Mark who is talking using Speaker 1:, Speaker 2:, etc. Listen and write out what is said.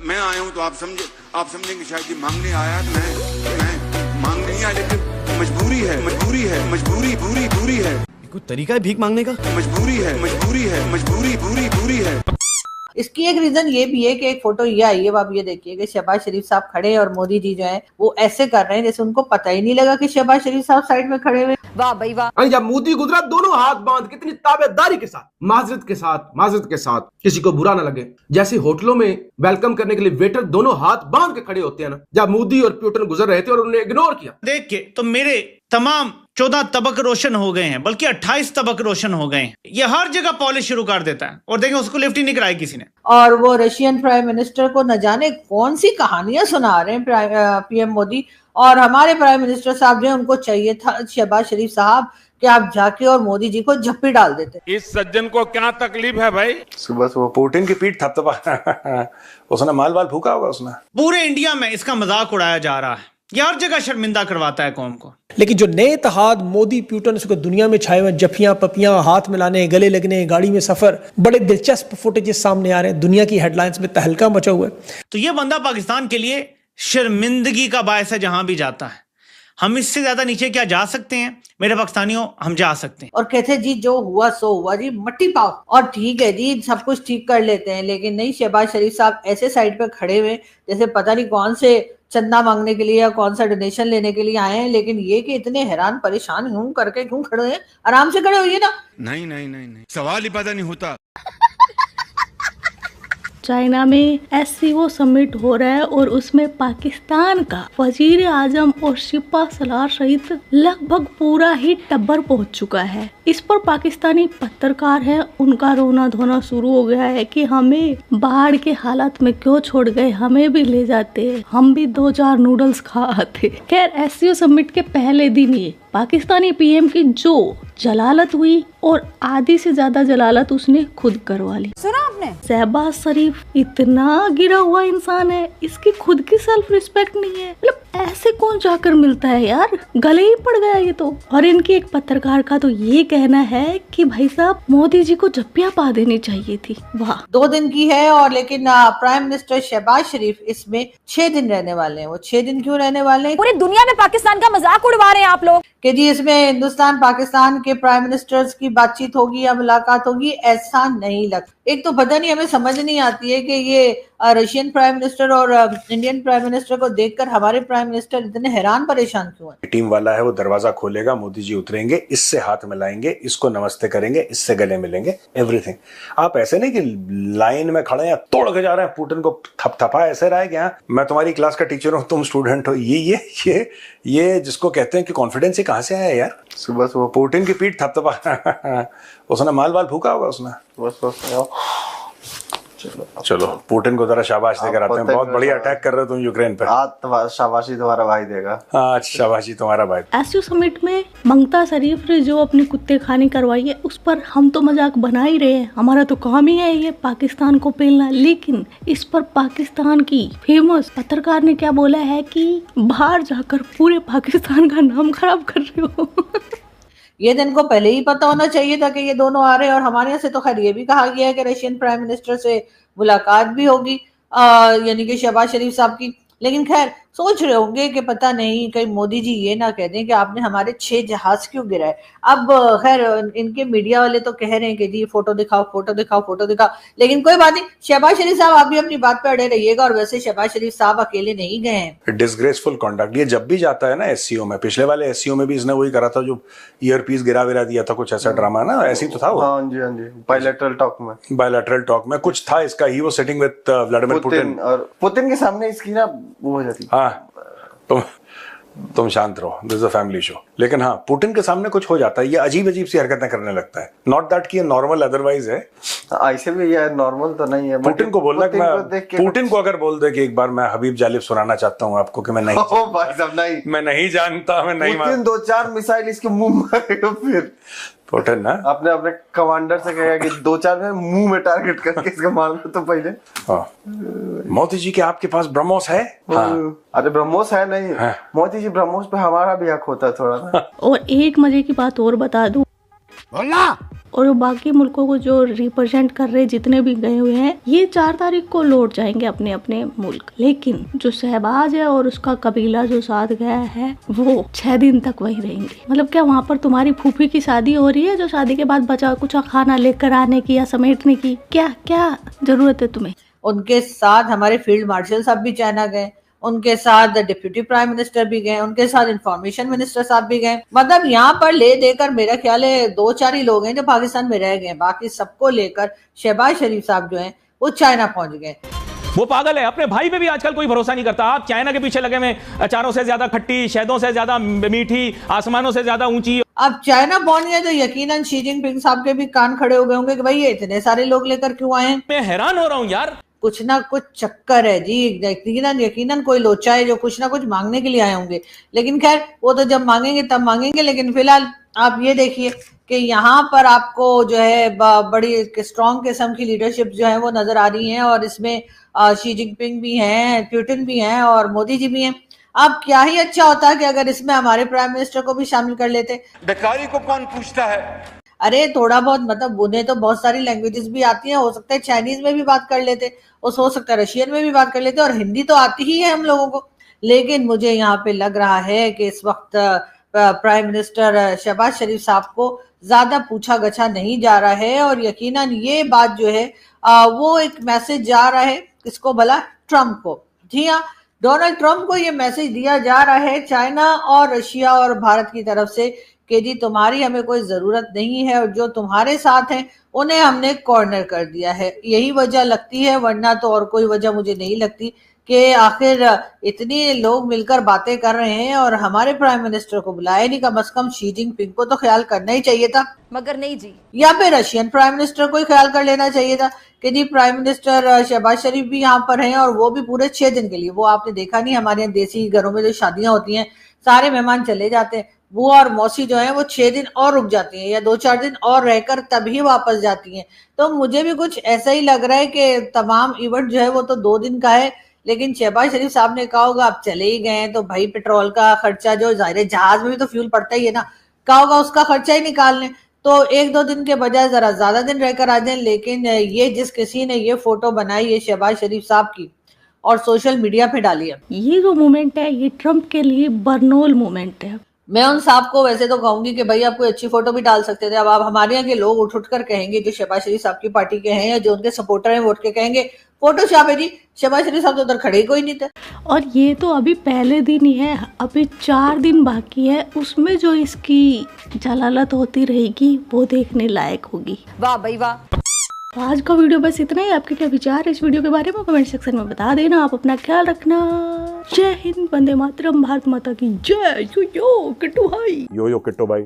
Speaker 1: मैं आया हूँ तो आप समझेंगे शायद कि मांगने आया तो मैं मांग नहीं आया, लेकिन मजबूरी है।
Speaker 2: कोई तरीका है भीख मांगने का?
Speaker 1: मजबूरी है।
Speaker 3: इसकी एक रीजन ये भी है कि एक फोटो ये आई है, आप ये देखिए कि शहबाज शरीफ साहब खड़े और मोदी जी जो है वो ऐसे कर रहे हैं जैसे उनको पता ही नहीं लगा कि शहबाज शरीफ साहब साइड में खड़े हुए।
Speaker 4: वाह भाई वाह।
Speaker 5: जब मोदी गुजरा दोनों हाथ बांध कितनी ताबेदारी के साथ, माजरत के साथ किसी को बुरा ना लगे, जैसे होटलों में वेलकम करने के लिए वेटर दोनों हाथ बांध के खड़े होते हैं ना, जब मोदी और पुतिन गुजर रहे थे और उन्होंने इग्नोर किया।
Speaker 6: देख के तो मेरे तमाम 14 तबक रोशन हो गए हैं, बल्कि 28 तबक रोशन हो गए हैं। ये हर जगह पॉलिश शुरू कर देता है और देखें उसको लिफ्ट ही नहीं कराई किसी ने।
Speaker 3: और वो रशियन प्राइम मिनिस्टर को न जाने कौन सी कहानियां सुना रहे हैं पीएम मोदी, और हमारे प्राइम मिनिस्टर साहब जो उनको चाहिए था शहबाज शरीफ साहब कि आप जाके और मोदी जी को झप्पी डाल देते।
Speaker 7: इस सज्जन को क्या तकलीफ है भाई?
Speaker 8: सुबह वो पुतिन की पीठ थपथपा उसने माल वाल फूका होगा उसने।
Speaker 6: पूरे इंडिया में इसका मजाक उड़ाया जा रहा है, ये हर जगह शर्मिंदा करवाता है कौम को।
Speaker 9: लेकिन जो नए इत्तेहाद मोदी पुतिन उसको दुनिया में छाए हुए जफियां पपियां हाथ मिलाने गले लगने गाड़ी में सफर, बड़े दिलचस्प फुटेजेस सामने आ रहे हैं, दुनिया की हेडलाइंस में तहलका मचा हुआ है।
Speaker 6: तो ये बंदा पाकिस्तान के लिए शर्मिंदगी का बायस है जहां भी जाता है। हम इससे ज्यादा नीचे क्या जा सकते हैं मेरे पाकिस्तानियों? हम जा सकते हैं।
Speaker 3: और कहते जी जो हुआ सो हुआ जी, मट्टी पाओ और ठीक है जी सब कुछ ठीक कर लेते हैं, लेकिन नहीं, शहबाज शरीफ साहब ऐसे साइड पे खड़े हुए जैसे पता नहीं कौन से चंदा मांगने के लिए या कौन सा डोनेशन लेने के लिए आए हैं। लेकिन ये कि इतने हैरान परेशान यूं करके क्यों खड़े हैं? आराम से खड़े होइए ना।
Speaker 1: नहीं, सवाल ही पैदा नहीं होता।
Speaker 10: चाइना में SCO समिट हो रहा है और उसमें पाकिस्तान का वजीर आजम और शिपा सलार सहित लगभग पूरा ही टब्बर पहुंच चुका है। इस पर पाकिस्तानी पत्रकार हैं, उनका रोना धोना शुरू हो गया है कि हमें बाहर के हालात में क्यों छोड़ गए, हमें भी ले जाते, हम भी 2-4 नूडल्स खा आते। खैर SCO समिट के पहले दिन ही पाकिस्तानी PM की जो जलालत हुई और आधी से ज्यादा जलालत उसने खुद करवा ली।
Speaker 4: सुना आपने?
Speaker 10: शहबाज शरीफ इतना गिरा हुआ इंसान है, इसकी खुद की सेल्फ रिस्पेक्ट नहीं है। मतलब ऐसे कौन जाकर मिलता है यार, गले ही पड़ गया ये तो। और इनकी एक पत्रकार का तो ये कहना है कि भाई साहब मोदी जी को जप्पियां पा देनी चाहिए थी। वाह।
Speaker 3: 2 दिन की है और लेकिन प्राइम मिनिस्टर शहबाज शरीफ इसमें 6 दिन रहने वाले हैं। वो 6 दिन क्यों रहने वाले हैं?
Speaker 4: पूरी दुनिया में पाकिस्तान का मजाक उड़वा रहे हैं आप लोग
Speaker 3: कि जी इसमें हिंदुस्तान पाकिस्तान के प्राइम मिनिस्टर्स की बातचीत होगी या मुलाकात होगी, ऐसा नहीं लगता। एक तो पता नहीं, हमें समझ नहीं आती है कि ये रशियन प्राइम मिनिस्टर और इंडियन प्राइम मिनिस्टर को देखकर हमारे प्राइम मिनिस्टर इतने हैरान परेशान क्यों हैं?
Speaker 8: टीम वाला है वो दरवाजा खोलेगा, मोदी जी उतरेंगे, इससे हाथ मिलाएंगे, इसको नमस्ते करेंगे, इससे गले मिलेंगे, एवरीथिंग। आप ऐसे नहीं कि लाइन में खड़े हैं तोड़ के जा रहे हैं, पुतिन को थपथपा ऐसे रहा है कि हाँ मैं तुम्हारी क्लास का टीचर हूँ, तुम स्टूडेंट हो। ये जिसको कहते हैं कि कॉन्फिडेंस ही कहाँ से आया यार? सुबह पुतिन की पीठ थपथपा उसने माल वाल फूका होगा उसने। चलो पुतिन को जरा शाबाश देकर आते हैं। बहुत बढ़िया अटैक कर रहे हो तुम यूक्रेन पे।
Speaker 11: शाबाशी तुम्हारा भाई देगा।
Speaker 8: हाँ शाबाशी तुम्हारा भाई।
Speaker 10: SCO समिट में ममता शरीफ ने जो अपनी कुत्ते खानी करवाई है उस पर हम तो मजाक बना ही रहे हैं, हमारा तो काम ही है ये पाकिस्तान को पेलना। लेकिन इस पर पाकिस्तान की फेमस पत्रकार ने क्या बोला है कि बाहर जाकर पूरे पाकिस्तान का नाम खराब कर रहे हो।
Speaker 3: ये दिन को पहले ही पता होना चाहिए था कि ये दोनों आ रहे हैं। और हमारे यहाँ से तो खैर ये भी कहा गया है कि रशियन प्राइम मिनिस्टर से मुलाकात भी होगी, यानी कि शहबाज शरीफ साहब की। लेकिन खैर सोच रहे होंगे कि पता नहीं कहीं मोदी जी ये ना कह दें कि आपने हमारे 6 जहाज क्यों गिराए। अब खैर इनके मीडिया वाले तो कह रहे हैं कि जी फोटो दिखाओ, लेकिन कोई बात नहीं, शहबाज शरीफ साहब आप भी अपनी बात पे अड़े रहिएगा। और वैसे शहबाज शरीफ साहब अकेले नहीं गए हैं।
Speaker 8: डिसग्रेसफुल कॉन्डक्ट ये जब भी जाता है ना SCO में, पिछले वाले SCO में भी इसने वही करा था, जो ईयरपीस गिरा दिया था, कुछ ऐसा ड्रामा ना, ऐसी तो था वो।
Speaker 11: हाँ जी बायलैटरल टॉक में कुछ था इसका। He was sitting with Vladimir Putin और पुतिन के सामने इसकी ना वो हो जाती। हाँ तुम शांत रहो, this is a family show. लेकिन हाँ पुतिन के सामने कुछ हो जाता है, ये अजीब सी हरकतें करने लगता है। नॉट दैट कि ये नॉर्मल अदरवाइज है, ऐसे भी ये नॉर्मल तो नहीं है। पुतिन को बोलना पुतिन को अगर बोल दे कि एक बार मैं हबीब जालिब सुनाना चाहता हूँ आपको कि मैं नहीं जानता, मैं नहीं। पुतिन 2-4 मिसाइल इसके मुंह मारेगा फिर पुतिन ना अपने कमांडर से कहेगा कि 2-4 में मुंह में टारगेट करके इसका मारना। तो पहले मोदी जी के आपके पास ब्रह्मोस है? हाँ। अरे ब्रह्मोस है नहीं, हाँ। मोदी जी ब्रह्मोस पे हमारा भी हक होता है थोड़ा ना।
Speaker 10: और एक मजे की बात और बता दूं,
Speaker 7: बोलना
Speaker 10: और बाकी मुल्कों को जो रिप्रेजेंट कर रहे जितने भी गए हुए हैं, ये 4 तारीख को लौट जाएंगे अपने अपने मुल्क। लेकिन जो शहबाज है और उसका कबीला जो साथ गया है वो 6 दिन तक वहीं रहेंगे। मतलब क्या वहाँ पर तुम्हारी फूफी की शादी हो रही है जो शादी के बाद बचा कुछ खाना लेकर आने की या समेटने की क्या क्या जरूरत है तुम्हें?
Speaker 3: उनके साथ हमारे फील्ड मार्शल साहब भी चाइना गए, उनके साथ डिप्यूटी प्राइम मिनिस्टर भी गए, उनके साथ इंफॉर्मेशन मिनिस्टर साहब भी गए। मतलब यहाँ पर ले देकर मेरा ख्याल है 2-4 ही लोग हैं जो पाकिस्तान में रह गए, बाकी सबको लेकर शहबाज शरीफ साहब जो हैं वो चाइना पहुंच गए।
Speaker 2: वो पागल है, अपने भाई पे भी आजकल कोई भरोसा नहीं करता। आप चाइना के पीछे लगे में, अचारों से ज्यादा खट्टी, शहदों से ज्यादा मीठी, आसमानों से ज्यादा ऊंची।
Speaker 3: अब चाइना पहुंच गए तो यकीनन शी जिनपिंग साहब के भी कान खड़े हो गए होंगे कि भाई ये इतने सारे लोग लेकर क्यों आए हैं।
Speaker 2: मैं हैरान हो रहा हूँ यार,
Speaker 3: कुछ ना कुछ चक्कर है जी। यकीनन कोई लोचा है जो कुछ ना कुछ मांगने के लिए आए होंगे। लेकिन खैर वो तो जब मांगेंगे तब मांगेंगे। लेकिन फिलहाल आप ये देखिए कि यहाँ पर आपको जो है बड़ी स्ट्रॉन्ग किस्म की लीडरशिप जो है वो नजर आ रही है और इसमें शी जिनपिंग भी हैं, पुतिन भी हैं और मोदी जी भी हैं। अब क्या ही अच्छा होता कि अगर इसमें हमारे प्राइम मिनिस्टर को भी शामिल कर लेते।
Speaker 1: बेकारी को कौन पूछता है?
Speaker 3: अरे थोड़ा बहुत मतलब उन्हें तो बहुत सारी लैंग्वेजेस भी आती हैं, हो सकता है चाइनीज में भी बात कर लेते, और हो सकता है रशियन में भी बात कर लेते, और हिंदी तो आती ही है हम लोगों को। लेकिन मुझे यहाँ पे लग रहा है कि इस वक्त प्राइम मिनिस्टर शहबाज शरीफ साहब को ज्यादा पूछा गछा नहीं जा रहा है और यकीनन ये बात जो है वो एक मैसेज जा रहा है किसको भला, ट्रम्प को। जी हाँ, डोनाल्ड ट्रम्प को ये मैसेज दिया जा रहा है चाइना और रशिया और भारत की तरफ से कि जी तुम्हारी हमें कोई जरूरत नहीं है और जो तुम्हारे साथ हैं उन्हें हमने कॉर्नर कर दिया है। यही वजह लगती है, वरना तो और कोई वजह मुझे नहीं लगती कि आखिर इतने लोग मिलकर बातें कर रहे हैं और हमारे प्राइम मिनिस्टर को बुलाया नहीं। कम से कम शी जिनपिंग को तो ख्याल करना ही चाहिए था,
Speaker 4: मगर नहीं जी।
Speaker 3: या फिर रशियन प्राइम मिनिस्टर को ही ख्याल कर लेना चाहिए था कि जी प्राइम मिनिस्टर शहबाज शरीफ भी यहाँ पर हैं और वो भी पूरे 6 दिन के लिए। वो आपने देखा नहीं, हमारे यहाँ देसी घरों में जो शादियां होती हैं सारे मेहमान चले जाते हैं, बुआ और मौसी जो है वो 6 दिन और रुक जाती हैं या 2-4 दिन और रहकर तभी वापस जाती हैं। तो मुझे भी कुछ ऐसा ही लग रहा है कि तमाम इवेंट जो है वो तो 2 दिन का है, लेकिन शहबाज शरीफ साहब ने कहा होगा आप चले ही गए हैं तो भाई पेट्रोल का खर्चा जो जाहिर जहाज में भी तो फ्यूल पड़ता ही है ना, कहा होगा उसका खर्चा ही निकाल लें। तो 1-2 दिन के बजाय जरा ज्यादा दिन रहकर आ जाए। लेकिन ये जिस किसी ने ये फोटो बनाई है शहबाज शरीफ साहब की और सोशल मीडिया पे डाली है,
Speaker 10: ये जो मोमेंट है ये ट्रम्प के लिए बर्नोल मोमेंट है।
Speaker 3: मैं उन साहब को वैसे तो कहूंगी कि भाई आप कोई अच्छी फोटो भी डाल सकते थे। अब आप हमारे यहाँ के लोग उठ कर कहेंगे जो शहबाज शरीफ साहब की पार्टी के हैं या जो उनके सपोर्टर हैं, वोट के कहेंगे फोटोशॉप है जी, शहबाज शरीफ साहब तो उधर खड़े ही कोई नहीं थे।
Speaker 10: और ये तो अभी पहले दिन ही है, अभी 4 दिन बाकी है, उसमें जो इसकी जलालत होती रहेगी वो देखने लायक होगी।
Speaker 4: वाह भाई वाह।
Speaker 10: तो आज का वीडियो बस इतना ही। आपके क्या विचार है इस वीडियो के बारे में कमेंट सेक्शन में बता देना। आप अपना ख्याल रखना। जय हिंद, वंदे मातरम, भारत माता की जय। यो यो किट्टू भाई,
Speaker 11: यो यो किट्टू भाई।